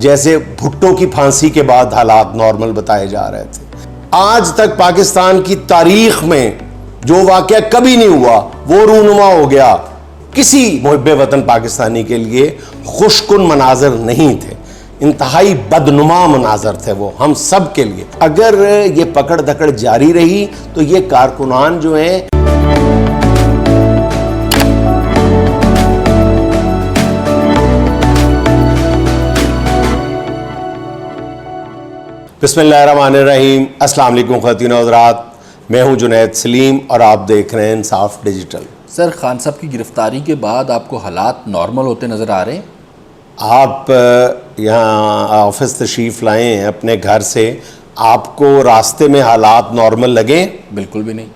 جیسے بھٹو کی پھانسی کے بعد حالات نارمل بتائے جا رہے تھے. آج تک پاکستان کی تاریخ میں جو واقعہ کبھی نہیں ہوا وہ رونما ہو گیا. کسی محب وطن پاکستانی کے لیے خوشکن مناظر نہیں تھے, انتہائی بدنما مناظر تھے وہ ہم سب کے لیے. اگر یہ پکڑ دھکڑ جاری رہی تو یہ کارکنان جو ہیں بسم اللہ الرحمن الرحیم. السلام علیکم خواتین و حضرات, میں ہوں جنید سلیم اور آپ دیکھ رہے ہیں انصاف ڈیجیٹل. سر, خان صاحب کی گرفتاری کے بعد آپ کو حالات نارمل ہوتے نظر آ رہے ہیں؟ آپ یہاں آفس تشریف لائے ہیں اپنے گھر سے, آپ کو راستے میں حالات نارمل لگے؟ بالکل بھی نہیں.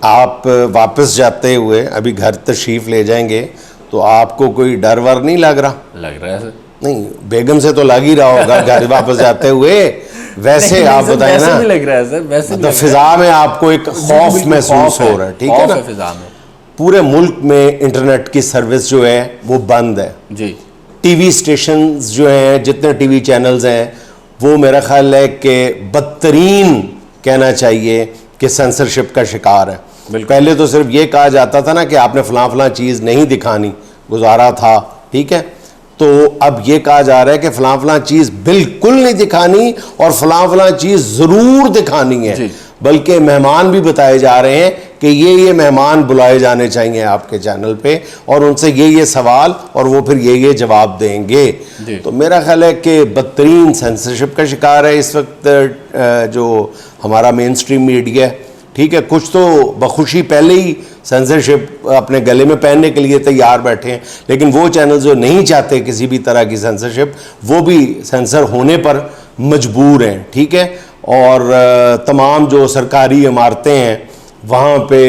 آپ واپس جاتے ہوئے ابھی گھر تشریف لے جائیں گے تو آپ کو کوئی ڈر ور نہیں لگ رہا؟ لگ رہا ہے سر. نہیں, بیگم سے تو لگ ہی رہا ہوگا گھر واپس جاتے ہوئے. ویسے آپ بتائیں نا, لگ رہا ہے سر, ویسے مطلب فضا میں آپ کو ایک خوف محسوس ہو رہا ہے, ٹھیک ہے نا؟ فضا میں پورے ملک میں انٹرنیٹ کی سروس جو ہے وہ بند ہے جی. ٹی وی اسٹیشنز جو ہیں, جتنے ٹی وی چینلز ہیں, وہ میرا خیال ہے کہ بدترین کہنا چاہیے کہ سینسرشپ کا شکار ہے. پہلے تو صرف یہ کہا جاتا تھا نا کہ آپ نے فلاں فلاں چیز نہیں دکھانی, گزارا تھا, ٹھیک ہے, تو اب یہ کہا جا رہا ہے کہ فلاں فلاں چیز بالکل نہیں دکھانی اور فلاں فلاں چیز ضرور دکھانی ہے. بلکہ مہمان بھی بتائے جا رہے ہیں کہ یہ مہمان بلائے جانے چاہیے آپ کے چینل پہ اور ان سے یہ سوال اور وہ پھر یہ جواب دیں گے. تو میرا خیال ہے کہ بدترین سینسرشپ کا شکار ہے اس وقت جو ہمارا مین سٹریم میڈیا ہے, ٹھیک ہے. کچھ تو بخوشی پہلے ہی سینسرشپ اپنے گلے میں پہننے کے لیے تیار بیٹھے ہیں, لیکن وہ چینل جو نہیں چاہتے کسی بھی طرح کی سینسرشپ وہ بھی سینسر ہونے پر مجبور ہیں, ٹھیک ہے. اور تمام جو سرکاری عمارتیں ہیں وہاں پہ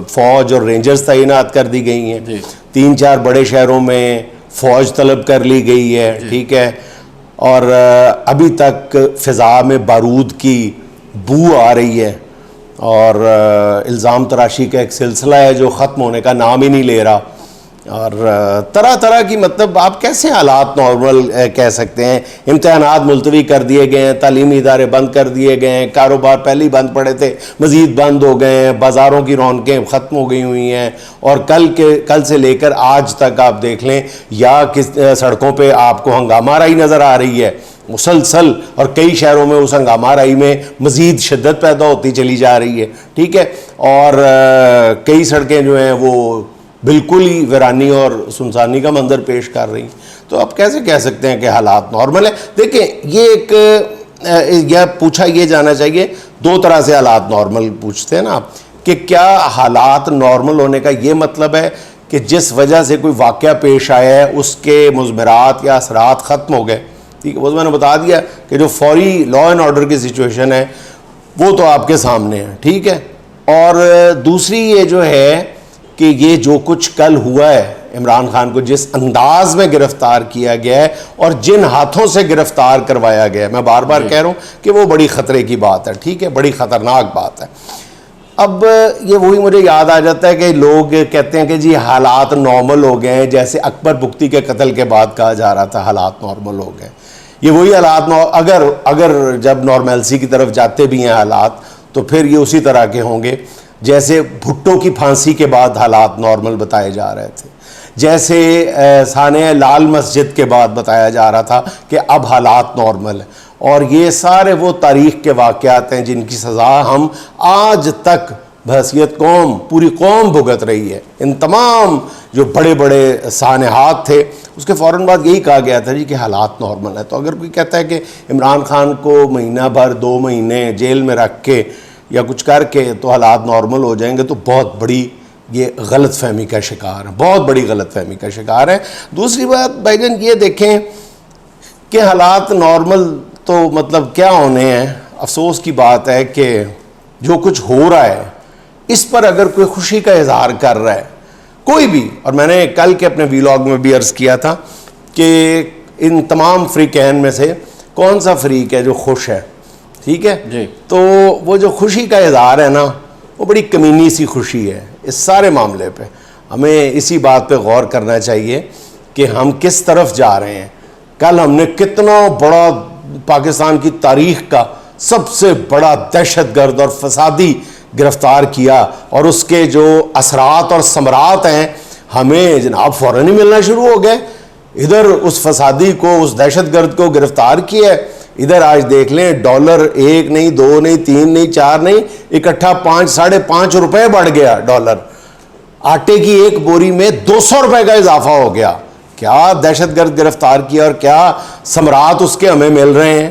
فوج اور رینجرز تعینات کر دی گئی ہیں. 3-4 بڑے شہروں میں فوج طلب کر لی گئی ہے, ٹھیک ہے. اور ابھی تک فضا میں بارود کی بو آ رہی ہے اور الزام تراشی کا ایک سلسلہ ہے جو ختم ہونے کا نام ہی نہیں لے رہا. اور طرح طرح کی, مطلب آپ کیسے حالات نارمل کہہ سکتے ہیں؟ امتحانات ملتوی کر دیے گئے ہیں, تعلیمی ادارے بند کر دیے گئے ہیں, کاروبار پہلے ہی بند پڑے تھے مزید بند ہو گئے ہیں, بازاروں کی رونقیں ختم ہو گئی ہوئی ہیں, اور کل سے لے کر آج تک آپ دیکھ لیں یا کس سڑکوں پہ آپ کو ہنگامہ آرائی نظر آ رہی ہے مسلسل, اور کئی شہروں میں اس ہنگامہ آرائی میں مزید شدت پیدا ہوتی چلی جا رہی ہے, ٹھیک ہے. اور کئی سڑکیں جو ہیں وہ بالکل ہی ویرانی اور سنسانی کا منظر پیش کر رہی ہیں. تو آپ کیسے کہہ سکتے ہیں کہ حالات نارمل ہیں؟ دیکھیں, یہ پوچھا یہ جانا چاہیے, دو طرح سے حالات نارمل پوچھتے ہیں نا آپ, کہ کیا حالات نارمل ہونے کا یہ مطلب ہے کہ جس وجہ سے کوئی واقعہ پیش آیا ہے اس کے مضمرات یا اثرات ختم ہو گئے, ٹھیک ہے. وہ میں نے بتا دیا کہ جو فوری لا اینڈ آرڈر کی سچویشن ہے وہ تو آپ کے سامنے ہے, ٹھیک ہے. اور دوسری یہ جو ہے کہ یہ جو کچھ کل ہوا ہے, عمران خان کو جس انداز میں گرفتار کیا گیا ہے اور جن ہاتھوں سے گرفتار کروایا گیا ہے, میں بار بار کہہ رہا ہوں کہ وہ بڑی خطرے کی بات ہے, ٹھیک ہے, بڑی خطرناک بات ہے. اب یہ وہی مجھے یاد آ جاتا ہے کہ لوگ کہتے ہیں کہ جی حالات نارمل ہو گئے ہیں, جیسے اکبر بگٹی کے قتل کے بعد کہا جا رہا تھا حالات نارمل ہو گئے. یہ وہی حالات اگر جب نارملسی کی طرف جاتے بھی ہیں حالات تو پھر یہ اسی طرح کے ہوں گے جیسے بھٹو کی پھانسی کے بعد حالات نارمل بتائے جا رہے تھے, جیسے سانحہ لال مسجد کے بعد بتایا جا رہا تھا کہ اب حالات نارمل ہیں. اور یہ سارے وہ تاریخ کے واقعات ہیں جن کی سزا ہم آج تک بحیثیت قوم, پوری قوم بھگت رہی ہے. ان تمام جو بڑے بڑے سانحات تھے اس کے فوراً بعد یہی کہا گیا تھا جی کہ حالات نارمل ہیں. تو اگر کوئی کہتا ہے کہ عمران خان کو مہینہ بھر 2 مہینے جیل میں رکھ کے یا کچھ کر کے تو حالات نارمل ہو جائیں گے, تو بہت بڑی یہ غلط فہمی کا شکار ہے, بہت بڑی غلط فہمی کا شکار ہے. دوسری بات بھائی جان یہ دیکھیں کہ حالات نارمل تو مطلب کیا ہونے ہیں. افسوس کی بات ہے کہ جو کچھ ہو رہا ہے اس پر اگر کوئی خوشی کا اظہار کر رہا ہے کوئی بھی, اور میں نے کل کے اپنے ویلاگ میں بھی عرض کیا تھا کہ ان تمام فریقین میں سے کون سا فریق ہے جو خوش ہے, ٹھیک ہے جی. تو وہ جو خوشی کا اظہار ہے نا وہ بڑی کمینی سی خوشی ہے اس سارے معاملے پہ. ہمیں اسی بات پہ غور کرنا چاہیے کہ ہم کس طرف جا رہے ہیں. کل ہم نے کتنا بڑا پاکستان کی تاریخ کا سب سے بڑا دہشت گرد اور فسادی گرفتار کیا, اور اس کے جو اثرات اور ثمرات ہیں ہمیں جناب فوراً ہی ملنا شروع ہو گئے. ادھر اس فسادی کو, اس دہشت گرد کو گرفتار کیا ہے, ادھر آج دیکھ لیں ڈالر 1 نہیں 2 نہیں 3 نہیں 4 نہیں, اکٹھا 5-5.5 روپے بڑھ گیا ڈالر. آٹے کی ایک بوری میں 200 روپے کا اضافہ ہو گیا. کیا دہشت گرد گرفتار کیا اور کیا ثمرات اس کے ہمیں مل رہے ہیں.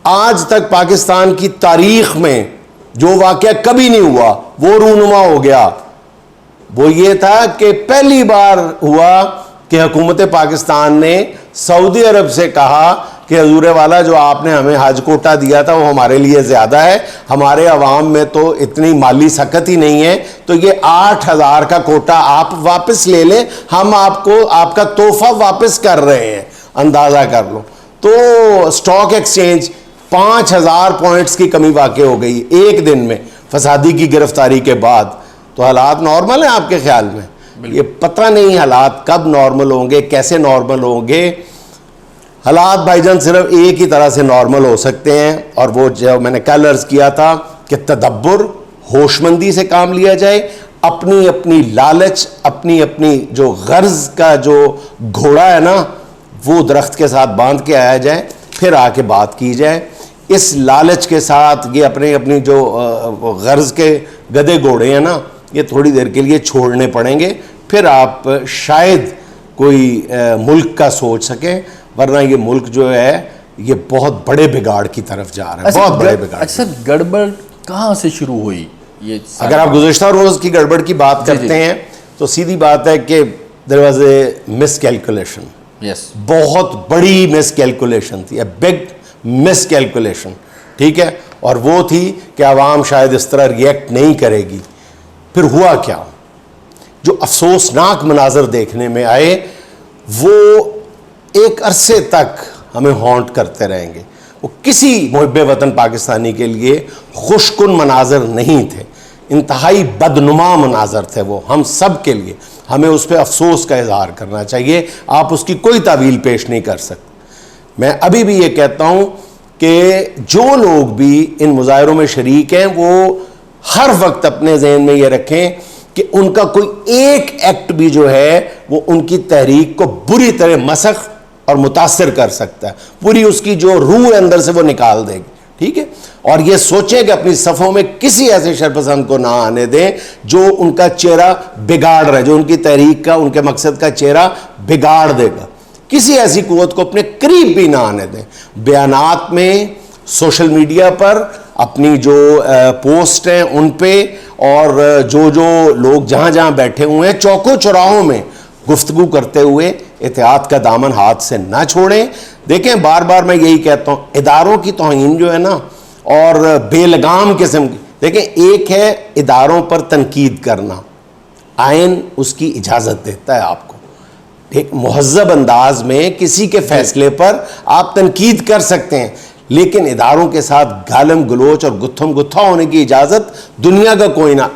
آج تک پاکستان کی تاریخ میں جو واقعہ کبھی نہیں ہوا وہ رونما ہو گیا. وہ یہ تھا کہ پہلی بار ہوا کہ حکومت پاکستان نے سعودی عرب سے کہا کہ حضور والا جو آپ نے ہمیں حج کوٹا دیا تھا وہ ہمارے لیے زیادہ ہے, ہمارے عوام میں تو اتنی مالی سکت ہی نہیں ہے, تو یہ 8,000 کا کوٹا آپ واپس لے لیں, ہم آپ کو آپ کا تحفہ واپس کر رہے ہیں. اندازہ کر لو. تو سٹاک ایکسچینج 5,000 پوائنٹس کی کمی واقع ہو گئی ایک دن میں فسادی کی گرفتاری کے بعد. تو حالات نارمل ہیں آپ کے خیال میں؟ یہ پتہ نہیں حالات کب نارمل ہوں گے, کیسے نارمل ہوں گے. حالات بھائی جان صرف ایک ہی طرح سے نارمل ہو سکتے ہیں, اور وہ جو میں نے کل عرض کیا تھا کہ تدبر, ہوش مندی سے کام لیا جائے, اپنی اپنی لالچ, اپنی اپنی جو غرض کا جو گھوڑا ہے نا وہ درخت کے ساتھ باندھ کے آیا جائے, پھر آ کے بات کی جائے. اس لالچ کے ساتھ یہ اپنی جو غرض کے گدے گھوڑے ہیں نا یہ تھوڑی دیر کے لیے چھوڑنے پڑیں گے, پھر آپ شاید کوئی ملک کا سوچ سکیں, ورنہ یہ ملک جو ہے یہ بہت بڑے بگاڑ کی طرف جا رہا ہے, بہت بڑے بگاڑ. اچھا گڑبڑ کہاں سے شروع ہوئی یہ؟ اگر آپ گزشتہ روز کی گڑبڑ کی بات کرتے ہیں تو سیدھی بات ہے کہ there was a miscalculation. بہت بڑی مس کیلکولیشن تھی, اے بگ مس کیلکولیشن, ٹھیک ہے, اور وہ تھی کہ عوام شاید اس طرح ریئیکٹ نہیں کرے گی. پھر ہوا کیا؟ جو افسوسناک مناظر دیکھنے میں آئے وہ ایک عرصے تک ہمیں ہانٹ کرتے رہیں گے. وہ کسی محب وطن پاکستانی کے لیے خوش کن مناظر نہیں تھے, انتہائی بدنما مناظر تھے وہ ہم سب کے لیے. ہمیں اس پہ افسوس کا اظہار کرنا چاہیے, آپ اس کی کوئی تعویل پیش نہیں کر سکتے. میں ابھی بھی یہ کہتا ہوں کہ جو لوگ بھی ان مظاہروں میں شریک ہیں وہ ہر وقت اپنے ذہن میں یہ رکھیں کہ ان کا کوئی ایک ایکٹ بھی جو ہے وہ ان کی تحریک کو بری طرح مسخ اور متاثر کر سکتا ہے, پوری اس کی جو روح ہے اندر سے وہ نکال دے گی, ٹھیک ہے. اور یہ سوچیں کہ اپنی صفوں میں کسی ایسے شرپسند کو نہ آنے دیں جو ان کا چہرہ بگاڑ رہا ہے, جو ان کی تحریک کا, ان کے مقصد کا چہرہ بگاڑ دے گا. کسی ایسی قوت کو اپنے قریب بھی نہ آنے دیں. بیانات میں, سوشل میڈیا پر, اپنی جو پوسٹ ہیں ان پہ, اور جو لوگ جہاں جہاں بیٹھے ہوئے ہیں چوکوں چوراہوں میں گفتگو کرتے ہوئے احتیاط کا دامن ہاتھ سے نہ چھوڑیں. دیکھیں بار بار میں یہی کہتا ہوں, اداروں کی توہین جو ہے نا اور بے لگام قسم کی, دیکھیں ایک ہے اداروں پر تنقید کرنا, آئین اس کی اجازت دیتا ہے آپ کو, ایک مہذب انداز میں کسی کے فیصلے پر آپ تنقید کر سکتے ہیں, لیکن اداروں کے ساتھ گالم گلوچ اور گتھم گتھا ہونے کی اجازت دنیا کا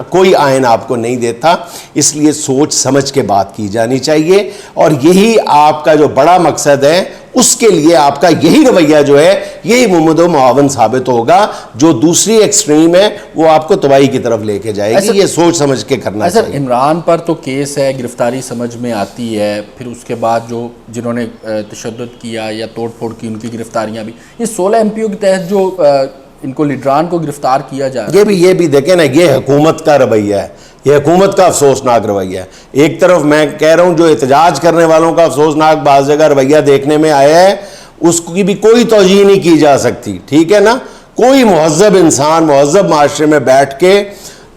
کوئی آئین آپ کو نہیں دیتا. اس لیے سوچ سمجھ کے بات کی جانی چاہیے, اور یہی آپ کا جو بڑا مقصد ہے اس کے لیے آپ کا یہی رویہ جو ہے یہی ممد و معاون ثابت ہوگا. جو دوسری ایکسٹریم ہے وہ آپ کو تباہی کی طرف لے کے جائے گی. یہ سوچ سمجھ کے کرنا چاہیے. عمران پر تو کیس ہے, گرفتاری سمجھ میں آتی ہے, پھر اس کے بعد جو جنہوں نے تشدد کیا یا توڑ پھوڑ کی ان کی گرفتاریاں بھی, یہ 16 MPO کے تحت جو ان کو لیڈران کو گرفتار کیا جا رہا ہے, یہ بھی دیکھیں نا, یہ حکومت کا رویہ ہے, یہ حکومت کا افسوسناک رویہ ہے. ایک طرف میں کہہ رہا ہوں جو احتجاج کرنے والوں کا افسوسناک بعض جگہ رویہ دیکھنے میں آیا ہے اس کی بھی کوئی توجیہ نہیں کی جا سکتی, ٹھیک ہے نا. کوئی مہذب انسان مہذب معاشرے میں بیٹھ کے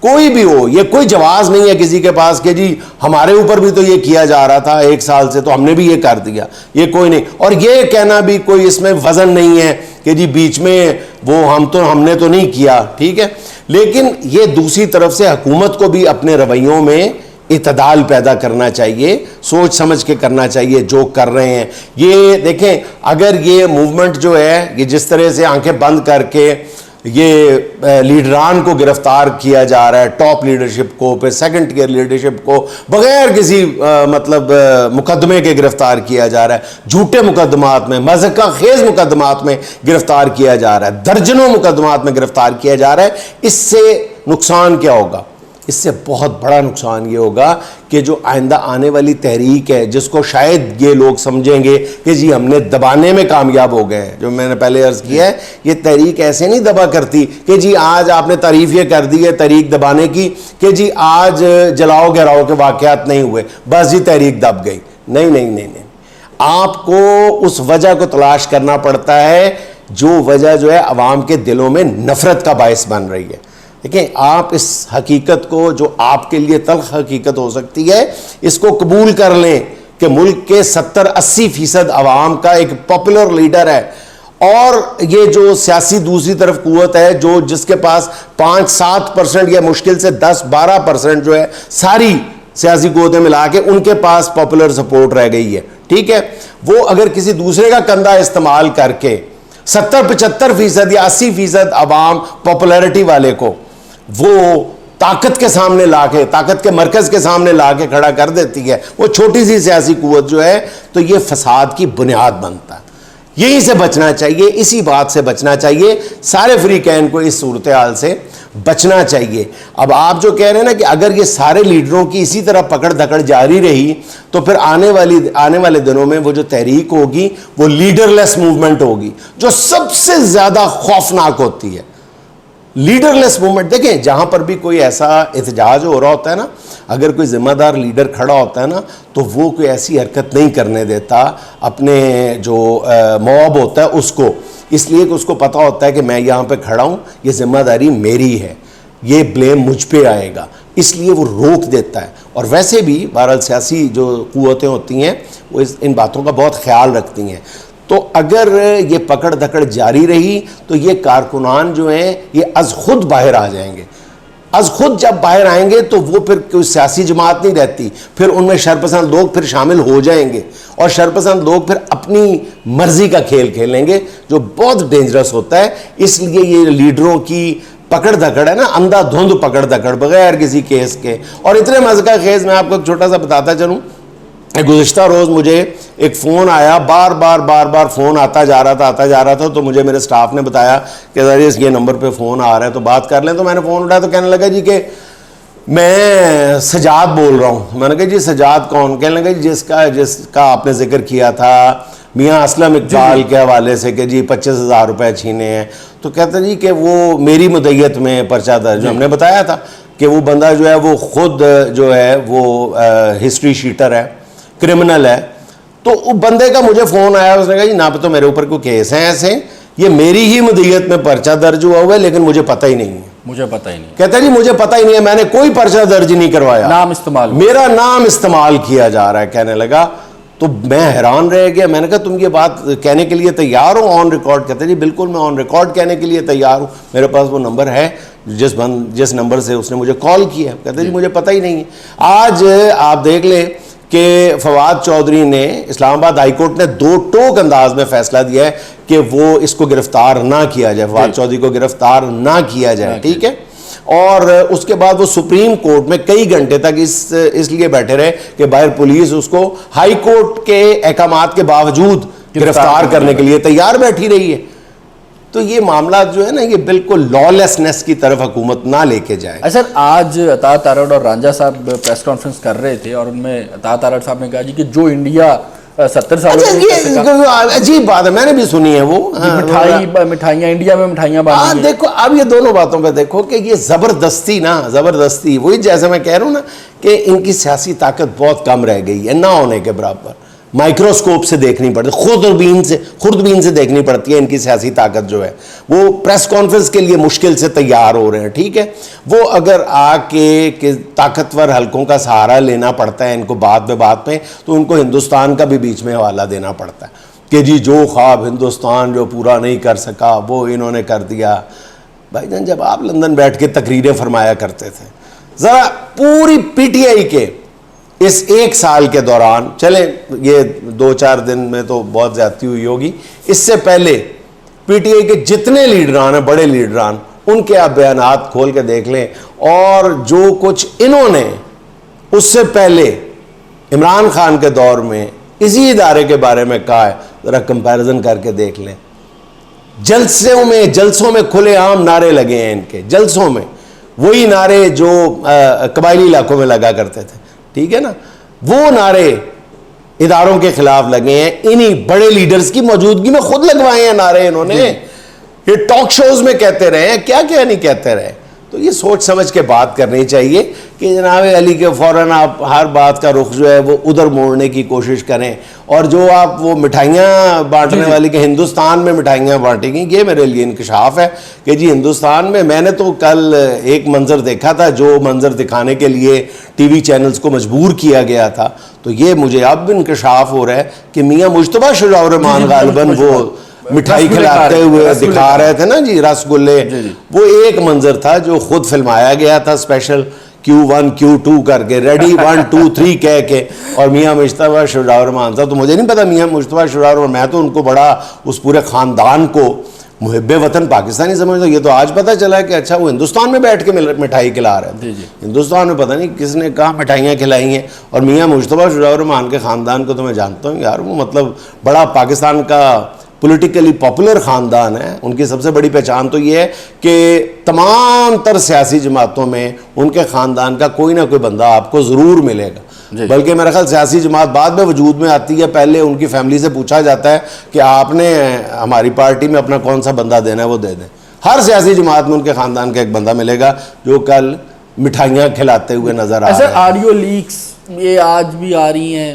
کوئی بھی ہو, یہ کوئی جواز نہیں ہے کسی کے پاس کہ جی ہمارے اوپر بھی تو یہ کیا جا رہا تھا 1 سال سے تو ہم نے بھی یہ کر دیا, یہ کوئی نہیں. اور یہ کہنا بھی کوئی اس میں وزن نہیں ہے کہ جی بیچ میں وہ ہم نے تو نہیں کیا, ٹھیک ہے. لیکن یہ دوسری طرف سے حکومت کو بھی اپنے رویوں میں اعتدال پیدا کرنا چاہیے, سوچ سمجھ کے کرنا چاہیے جو کر رہے ہیں. یہ دیکھیں اگر یہ موومنٹ جو ہے یہ جس طرح سے آنکھیں بند کر کے یہ لیڈران کو گرفتار کیا جا رہا ہے, ٹاپ لیڈرشپ کو, پھر سیکنڈ ٹیئر لیڈرشپ کو بغیر کسی مطلب مقدمے کے گرفتار کیا جا رہا ہے, جھوٹے مقدمات میں, مذہقہ خیز مقدمات میں گرفتار کیا جا رہا ہے, درجنوں مقدمات میں گرفتار کیا جا رہا ہے. اس سے نقصان کیا ہوگا؟ اس سے بہت بڑا نقصان یہ ہوگا کہ جو آئندہ آنے والی تحریک ہے, جس کو شاید یہ لوگ سمجھیں گے کہ جی ہم نے دبانے میں کامیاب ہو گئے ہیں, جو میں نے پہلے عرض کیا ہے, یہ تحریک ایسے نہیں دبا کرتی کہ جی آج آپ نے تعریف یہ کر دی ہے تحریک دبانے کی کہ جی آج جلاؤ گراؤ کے واقعات نہیں ہوئے بس جی تحریک دب گئی. نہیں نہیں نہیں نہیں, آپ کو اس وجہ کو تلاش کرنا پڑتا ہے جو وجہ جو ہے عوام کے دلوں میں نفرت کا باعث بن رہی ہے. دیکھیں, آپ اس حقیقت کو, جو آپ کے لیے تلخ حقیقت ہو سکتی ہے, اس کو قبول کر لیں کہ ملک کے 70-80% عوام کا ایک پاپولر لیڈر ہے, اور یہ جو سیاسی دوسری طرف قوت ہے جو جس کے پاس 5-7% یا مشکل سے 10-12% جو ہے ساری سیاسی قوتیں ملا کے ان کے پاس پاپولر سپورٹ رہ گئی ہے, ٹھیک ہے, وہ اگر کسی دوسرے کا کندھا استعمال کر کے 70-75% یا 80% عوام پاپولیرٹی والے کو وہ طاقت کے سامنے لا کے, طاقت کے مرکز کے سامنے لا کے کھڑا کر دیتی ہے, وہ چھوٹی سی سیاسی قوت جو ہے, تو یہ فساد کی بنیاد بنتا ہے. یہیں سے بچنا چاہیے, اسی بات سے بچنا چاہیے, سارے فریقین کو اس صورتحال سے بچنا چاہیے. اب آپ جو کہہ رہے ہیں نا کہ اگر یہ سارے لیڈروں کی اسی طرح پکڑ دھکڑ جاری رہی تو پھر آنے والے دنوں میں وہ جو تحریک ہوگی وہ لیڈر لیس موومنٹ ہوگی, جو سب سے زیادہ خوفناک ہوتی ہے. لیڈر لیس موومنٹ, دیکھیں جہاں پر بھی کوئی ایسا احتجاج ہو رہا ہوتا ہے نا, اگر کوئی ذمہ دار لیڈر کھڑا ہوتا ہے نا, تو وہ کوئی ایسی حرکت نہیں کرنے دیتا اپنے جو موب ہوتا ہے اس کو, اس لیے کہ اس کو پتہ ہوتا ہے کہ میں یہاں پہ کھڑا ہوں, یہ ذمہ داری میری ہے, یہ بلیم مجھ پہ آئے گا, اس لیے وہ روک دیتا ہے. اور ویسے بھی بہرحال سیاسی جو قوتیں ہوتی ہیں وہ ان باتوں کا بہت خیال رکھتی ہیں. تو اگر یہ پکڑ دھکڑ جاری رہی تو یہ کارکنان جو ہیں یہ از خود باہر آ جائیں گے. از خود جب باہر آئیں گے تو وہ پھر کوئی سیاسی جماعت نہیں رہتی, پھر ان میں شرپسند لوگ پھر شامل ہو جائیں گے, اور شرپسند لوگ پھر اپنی مرضی کا کھیل کھیلیں گے, جو بہت ڈینجرس ہوتا ہے. اس لیے یہ لیڈروں کی پکڑ دھکڑ ہے نا, اندھا دھند پکڑ دھکڑ بغیر کسی کیس کے. اور اتنے مذہقہ خیز, میں آپ کو ایک چھوٹا سا بتاتا چلوں, گزشتہ روز مجھے ایک فون آیا, بار بار فون آتا جا رہا تھا, تو مجھے میرے سٹاف نے بتایا کہ ذرا یہ نمبر پہ فون آ رہا ہے تو بات کر لیں. تو میں نے فون اٹھایا تو کہنے لگا جی کہ میں سجاد بول رہا ہوں. میں نے کہا جی سجاد کون؟ کہنے لگا جی جس کا آپ نے ذکر کیا تھا میاں اسلم اقبال کے حوالے سے کہ جی 25,000 روپے چھینے ہیں. تو کہتا جی کہ وہ میری مدعیت میں پرچہ درج, ہم نے بتایا تھا کہ وہ بندہ جو ہے وہ خود جو ہے وہ ہسٹری شیٹر ہے, کرمنل ہے. تو بندے کا مجھے فون آیا, اس نے کہا جی نہ تو میرے اوپر کوئی کیس ہیں ایسے, یہ میری ہی مدعیت میں پرچہ درج ہوا ہے لیکن مجھے پتہ ہی نہیں ہے. مجھے پتہ ہی نہیں. کہتا ہے جی مجھے پتہ ہی نہیں ہے, میں نے کوئی پرچہ درج نہیں کروایا, نام استعمال, میرا نام استعمال کیا جا رہا ہے. کہنے لگا تو میں حیران رہ گیا. میں نے کہا تم یہ بات کہنے کے لیے تیار ہو آن ریکارڈ؟ کہتے جی بالکل میں آن ریکارڈ کہنے کے لیے تیار ہوں, میرے پاس وہ نمبر ہے جس نمبر سے اس نے مجھے کال کیا. کہتے جی مجھے پتہ ہی نہیں ہے. آج آپ دیکھ لیں کہ فواد چودھری نے, اسلام آباد ہائی کورٹ نے 2 ٹوک انداز میں فیصلہ دیا ہے کہ وہ اس کو گرفتار نہ کیا جائے, فواد چودھری کو گرفتار نہ کیا جائے, ٹھیک ہے. اور اس کے بعد وہ سپریم کورٹ میں کئی گھنٹے تک اس لیے بیٹھے رہے کہ باہر پولیس اس کو ہائی کورٹ کے احکامات کے باوجود گرفتار کرنے کے لیے تیار بیٹھی رہی ہے. تو یہ معاملات جو ہے نا یہ بالکل لا لیسنس کی طرف حکومت نہ لے کے جائے. سر آج عطا تارڑ اور رانجھا صاحب پریس کانفرنس کر رہے تھے اور ان میں عطا تارڑ صاحب نے کہا جی کہ جو انڈیا 70 سالوں یہ عجیب بات ہے, میں نے بھی سنی ہے وہ مٹھائیاں انڈیا میں مٹھائیاں باندھی. دیکھو اب یہ دونوں باتوں پہ دیکھو کہ یہ زبردستی وہی جیسے میں کہہ رہا ہوں نا کہ ان کی سیاسی طاقت بہت کم رہ گئی ہے, نہ ہونے کے برابر. مائکروسکوپ سے دیکھنی پڑتی, خوردبین سے دیکھنی پڑتی ہے ان کی سیاسی طاقت جو ہے. وہ پریس کانفرنس کے لیے مشکل سے تیار ہو رہے ہیں, ٹھیک ہے. وہ اگر آ کے کہ طاقتور حلقوں کا سہارا لینا پڑتا ہے ان کو بات پہ تو ان کو ہندوستان کا بھی بیچ میں حوالہ دینا پڑتا ہے کہ جی جو خواب ہندوستان جو پورا نہیں کر سکا وہ انہوں نے کر دیا. بھائی جان جب آپ لندن بیٹھ کے تقریریں فرمایا کرتے تھے, ذرا پوری پی ٹی آئی کے اس 1 سال کے دوران, چلیں یہ 2-4 دن میں تو بہت زیادتی ہوئی ہوگی, اس سے پہلے پی ٹی آئی کے جتنے لیڈران ہیں, بڑے لیڈران, ان کے آپ بیانات کھول کے دیکھ لیں, اور جو کچھ انہوں نے اس سے پہلے عمران خان کے دور میں اسی ادارے کے بارے میں کہا ہے, ذرا کمپیریزن کر کے دیکھ لیں. جلسوں میں کھلے عام نعرے لگے ہیں ان کے, جلسوں میں وہی نعرے جو قبائلی علاقوں میں لگا کرتے تھے, ٹھیک ہے نا, وہ نعرے اداروں کے خلاف لگے ہیں. انہی بڑے لیڈرز کی موجودگی میں خود لگوائے ہیں نعرے انہوں نے. یہ ٹاک شوز میں کہتے رہے ہیں, کیا کیا نہیں کہتے رہے. تو یہ سوچ سمجھ کے بات کرنی چاہیے کہ جناب علی کے فوراً آپ ہر بات کا رخ جو ہے وہ ادھر موڑنے کی کوشش کریں. اور جو آپ وہ مٹھائیاں بانٹنے والی کہ ہندوستان میں مٹھائیاں بانٹیں گی, یہ میرے لیے انکشاف ہے کہ جی ہندوستان میں نے تو کل ایک منظر دیکھا تھا, جو منظر دکھانے کے لیے ٹی وی چینلز کو مجبور کیا گیا تھا, تو یہ مجھے اب انکشاف ہو رہا ہے کہ میاں مجتبیٰ شجاع الرحمان غالباً وہ مٹھائی کھلاتے ہوئے دکھا رہے تھے نا جی, رس گلے. وہ ایک منظر تھا جو خود فلمایا گیا تھا اسپیشل, Q1 Q2 کر کے, ریڈی 1 2 3 کہہ کے, اور میاں مجتبیٰ شجاع الرحمان تھا. تو مجھے نہیں پتا میاں مجتبیٰ شجاع الرحمان, میں تو ان کو بڑا اس پورے خاندان کو محب وطن پاکستانی سمجھتا ہوں. یہ تو آج پتہ چلا کہ اچھا وہ ہندوستان میں بیٹھ کے مٹھائی کھلا رہے تھے. ہندوستان میں پتہ نہیں کس نے کہاں مٹھائیاں کھلائی ہیں. اور میاں مجتبیٰ شجاع الرحمان کے خاندان کو تو میں جانتا ہوں یار, وہ مطلب بڑا پاکستان کا پولیٹیکلی پاپولر خاندان ہے. ان کی سب سے بڑی پہچان تو یہ ہے کہ تمام تر سیاسی جماعتوں میں ان کے خاندان کا کوئی نہ کوئی بندہ آپ کو ضرور ملے گا. بلکہ میرا خیال سیاسی جماعت بعد میں وجود میں آتی ہے, پہلے ان کی فیملی سے پوچھا جاتا ہے کہ آپ نے ہماری پارٹی میں اپنا کون سا بندہ دینا ہے وہ دے دیں. ہر سیاسی جماعت میں ان کے خاندان کا ایک بندہ ملے گا جو کل مٹھائیاں کھلاتے ہوئے نظر آ رہا ہے. آڈیو لیکس یہ آج بھی آ رہی ہیں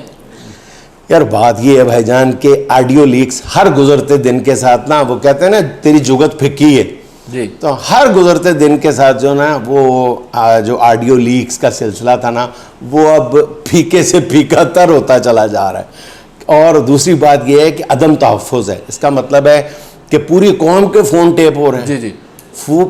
یار. بات یہ ہے بھائی جان کہ آڈیو لیکس ہر گزرتے دن کے ساتھ نا, وہ کہتے ہیں نا تیری جگت پھکی ہے جی, تو ہر گزرتے دن کے ساتھ جو نا وہ جو آڈیو لیکس کا سلسلہ تھا نا, وہ اب پھیکے سے پھیکا تر ہوتا چلا جا رہا ہے. اور دوسری بات یہ ہے کہ عدم تحفظ ہے. اس کا مطلب ہے کہ پوری قوم کے فون ٹیپ ہو رہے ہیں. جی جی,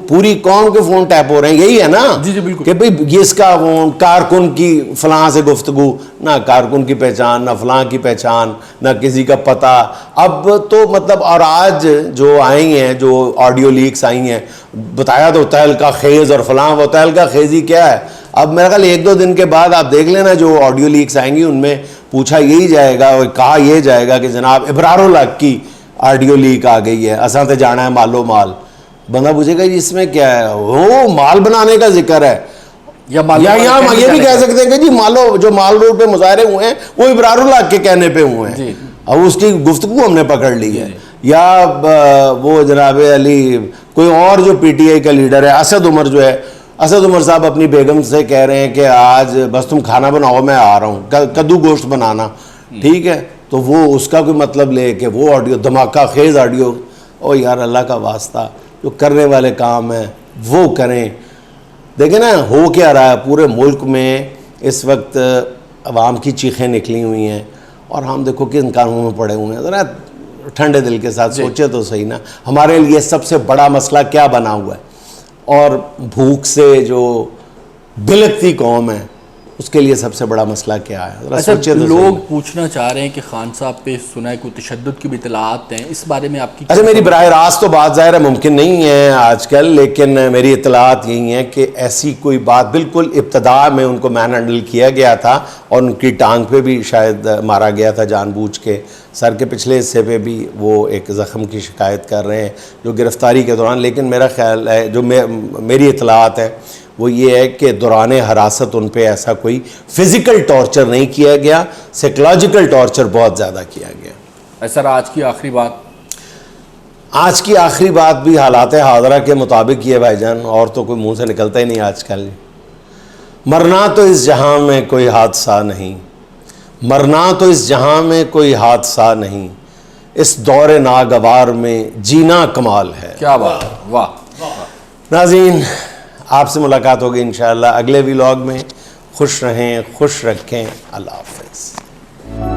پوری قوم کے فون ٹیپ ہو رہے ہیں, یہی ہے نا. جی جی بالکل, کہ بھئی یہ اس کا فون, کارکن کی فلاں سے گفتگو, نہ کارکن کی پہچان, نہ فلاں کی پہچان, نہ کسی کا پتہ. اب تو مطلب, اور آج جو آئی ہیں جو آڈیو لیکس آئی ہیں, بتایا تو تہلکہ خیز اور فلاں, وہ تہلکہ خیزی کیا ہے. اب میرا خیال 1-2 دن کے بعد آپ دیکھ لینا جو آڈیو لیکس آئیں گی ان میں پوچھا یہی جائے گا اور کہا یہ جائے گا کہ جناب ابرار الحق کی آڈیو لیک آ گئی ہے, اساں تے جانا ہے مالو مال. بندہ پوچھے گا جی اس میں کیا ہے, وہ مال بنانے کا ذکر ہے, یا یہاں یہ بھی کہہ سکتے ہیں کہ جی مالو جو مال روڈ پہ مظاہرے ہوئے ہیں وہ ابرار الحق کے کہنے پہ ہوئے ہیں. اب اس کی گفتگو ہم نے پکڑ لی ہے. یا وہ جناب علی کوئی اور جو پی ٹی آئی کا لیڈر ہے, اسد عمر جو ہے, اسد عمر صاحب اپنی بیگم سے کہہ رہے ہیں کہ آج بس تم کھانا بناؤ, میں آ رہا ہوں, کدو گوشت بنانا, ٹھیک ہے. تو وہ اس کا کوئی مطلب لے کہ وہ آڈیو دھماکہ خیز آڈیو. او یار اللہ کا واسطہ, جو کرنے والے کام ہیں وہ کریں. دیکھیں نا ہو کیا رہا ہے پورے ملک میں اس وقت, عوام کی چیخیں نکلی ہوئی ہیں اور ہم دیکھو کن کاموں میں پڑے ہوئے ہیں. ذرا ٹھنڈے دل کے ساتھ سوچے تو صحیح نا, ہمارے لیے سب سے بڑا مسئلہ کیا بنا ہوا ہے, اور بھوک سے جو بلکتی قوم ہے اس کے لیے سب سے بڑا مسئلہ کیا ہے. اچھا, لوگ پوچھنا چاہ رہے ہیں کہ خان صاحب پہ سنا ہے کوئی تشدد کی بھی اطلاعات ہیں, اس بارے میں آپ کی؟ اچھا, میری براہ راست تو بات ظاہر ہے ممکن نہیں ہے آج کل, لیکن میری اطلاعات یہی ہیں کہ ایسی کوئی بات, بالکل ابتدا میں ان کو مین ہینڈل کیا گیا تھا اور ان کی ٹانگ پہ بھی شاید مارا گیا تھا جان بوجھ کے, سر کے پچھلے حصے پہ بھی وہ ایک زخم کی شکایت کر رہے ہیں جو گرفتاری کے دوران. لیکن میرا خیال ہے جو میری اطلاعات ہے وہ یہ ہے کہ دوران حراست ان پہ ایسا کوئی فزیکل ٹارچر نہیں کیا گیا, سائیکلوجیکل ٹارچر بہت زیادہ کیا گیا. سر آج کی آخری بات, آج کی آخری بات بھی حالات حاضرہ کے مطابق یہ بھائی جان, اور تو کوئی منہ سے نکلتا ہی نہیں آج کل. مرنا تو اس جہاں میں کوئی حادثہ نہیں, مرنا تو اس جہاں میں کوئی حادثہ نہیں, اس دور ناگوار میں جینا کمال ہے. کیا بات, واہ. ناظرین, آپ سے ملاقات ہوگی انشاءاللہ اگلے ویلاگ میں. خوش رہیں, خوش رکھیں, اللہ حافظ.